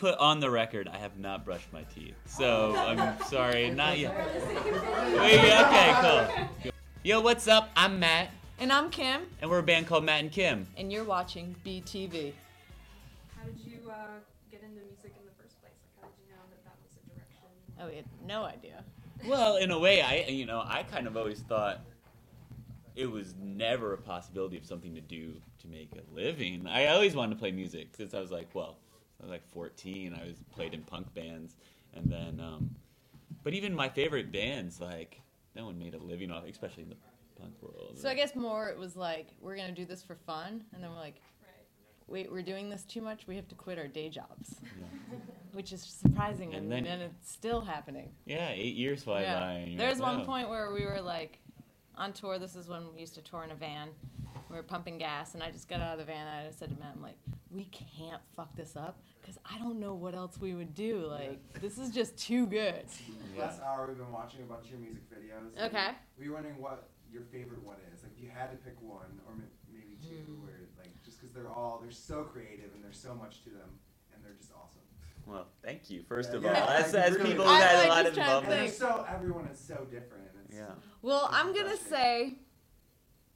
put on the record, I have not brushed my teeth. So, I'm sorry, not yet. Wait, okay, cool. Yo, what's up? I'm Matt. And I'm Kim. And we're a band called Matt and Kim. And you're watching BTV. How did you get into music in the first place? Like, how did you know that was a direction? Oh, we had no idea. Well, in a way, I kind of always thought it was never a possibility of something to do to make a living. I always wanted to play music since I was like 14. I played in punk bands, and then, but even my favorite bands, like, no one made a living off, especially in the punk world. So I guess more it was like, we're going to do this for fun, and then we're like, wait, we're doing this too much, we have to quit our day jobs. Yeah. Which is surprising, and then it's still happening. Yeah, 8 years fly by. And There's one point where we were like, on tour, this is when we used to tour in a van. We were pumping gas, and I just got out of the van, and I said to Matt, I'm like, we can't fuck this up, because I don't know what else we would do. Like, this is just too good. Last hour, we've been watching a bunch of your music videos. Okay. We were wondering what your favorite one is. Like, if you had to pick one, or maybe two, or like, just because they're so creative, and there's so much to them, and they're just awesome. Well, thank you, first of all. Yeah, As really people who had a lot of involvement. involvement. Everyone is so different. And it's, Yeah. Well, I'm going to say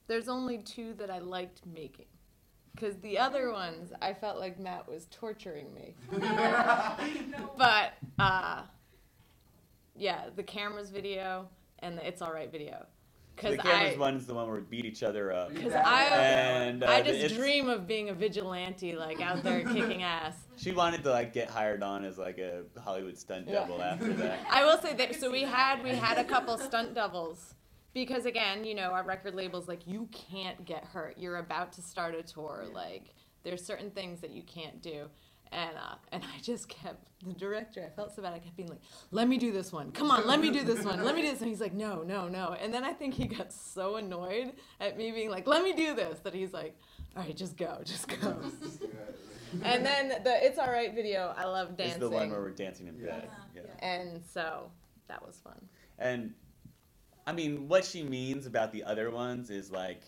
there's only two that I liked making. Because the other ones, I felt like Matt was torturing me. But, yeah, the Cameras video and the It's Alright video. The Cameras one's the one where we beat each other up. Because I just dream of being a vigilante, like, out there kicking ass. She wanted to, like, get hired on as, like, a Hollywood stunt double after that. I will say that, so we had a couple stunt doubles. Because, again, you know, our record label's like, you can't get hurt. You're about to start a tour. Like, there's certain things that you can't do. And I just kept, the director, I felt so bad, I kept being like, let me do this one. Come on, let me do this one. Let me do this. And he's like, no. And then I think he got so annoyed at me being like, let me do this, that he's like, all right, just go. And then the It's Alright video, I love dancing. It's the one where we're dancing in bed. Yeah. And so that was fun. And, I mean, what she means about the other ones is like,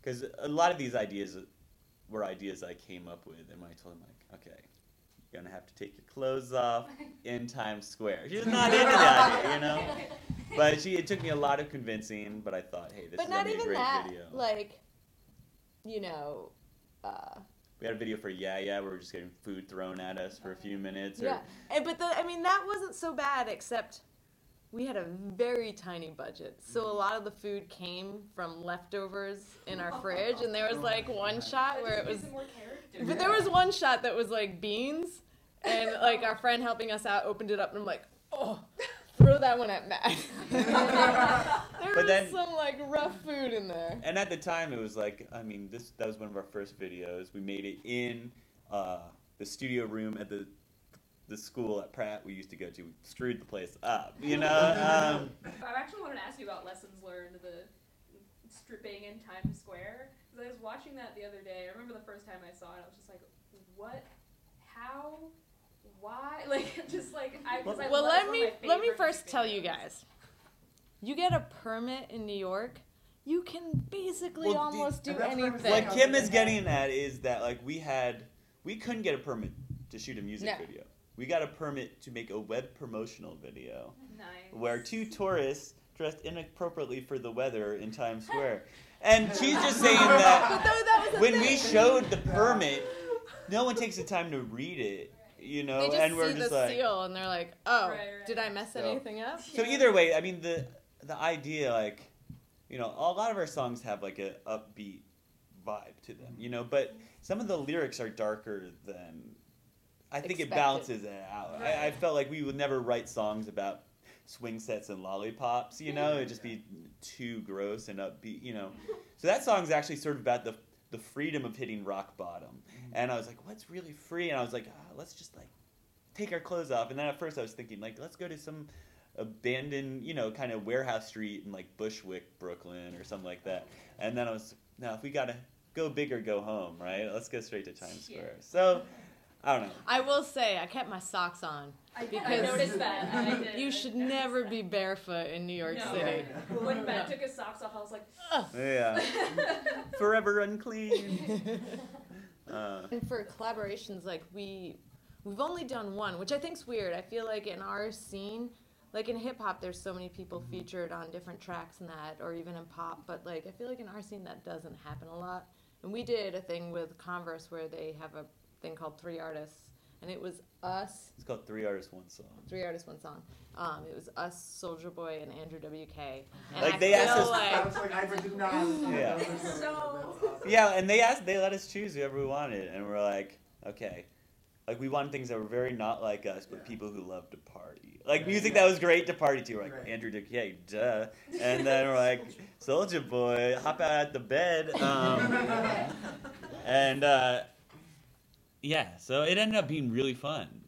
because a lot of these ideas were ideas I came up with, and I told him, like, okay, you're going to have to take your clothes off in Times Square. She was not into the idea, you know? But it took me a lot of convincing, but I thought, hey, this is going to be a great video. Like, you know, we had a video for Yeah Yeah where we're just getting food thrown at us for a few minutes. Yeah, but that wasn't so bad, except we had a very tiny budget. So a lot of the food came from leftovers in our fridge, and there was like one shot where it was, but there was one shot that was like beans, and like our friend helping us out opened it up, and I'm like, oh, throw that one at Matt. There was some like rough food in there. And at the time, it was like, I mean, that was one of our first videos. We made it in the studio room at the school at Pratt we used to go to. We screwed the place up, you know? I actually wanted to ask you about lessons learned, the stripping in Times Square. Because I was watching that the other day. I remember the first time I saw it, I was just like, what? How? Why? Like, just like, well, let me first tell you guys. You get a permit in New York, you can basically almost do anything. What Kim is getting at is that, like, we couldn't get a permit to shoot a music video. We got a permit to make a web promotional video where two tourists dressed inappropriately for the weather in Times Square. And she's just saying that when we showed the permit, no one takes the time to read it, you know? They just and we're see just the like, seal and they're like, oh, did I mess anything up? So either way, I mean, the idea, like, you know, a lot of our songs have like a upbeat vibe to them, you know? But some of the lyrics are darker than... I think it balances it out. Right. I felt like we would never write songs about swing sets and lollipops, you know? It'd just be too gross and upbeat, you know? So that song's actually sort of about the freedom of hitting rock bottom. And I was like, what's really free? And I was like, let's just, like, take our clothes off. And then at first I was thinking, like, let's go to some abandoned, you know, kind of warehouse street in, like, Bushwick, Brooklyn or something like that. And then I was, no, if we got to go big or go home, right? Let's go straight to Times Square. So... I don't know. I will say, I kept my socks on. I noticed that. I did. You should never be barefoot in New York City. When Matt took his socks off, I was like, yeah. Forever unclean. And for collaborations, like, we We've only done one, which I think's weird. I feel like in our scene, like in hip hop, there's so many people featured on different tracks and that, or even in pop. But like, I feel like in our scene that doesn't happen a lot. And we did a thing with Converse where they have a thing called 3 Artists, and it was us. It's called 3 Artists, 1 Song. 3 Artists, 1 Song. It was us, Soulja Boy, and Andrew WK. And Like, I they asked feel us- That was like, I did not. Yeah. So- Yeah, and they let us choose whoever we wanted, and we're like, okay. Like, we wanted things that were very not like us, but Yeah. people who love to party. Like, music that was great to party to. We're like, Right. Andrew WK, duh. And then we're like, Soulja Boy, hop out at the bed. And, yeah, so it ended up being really fun.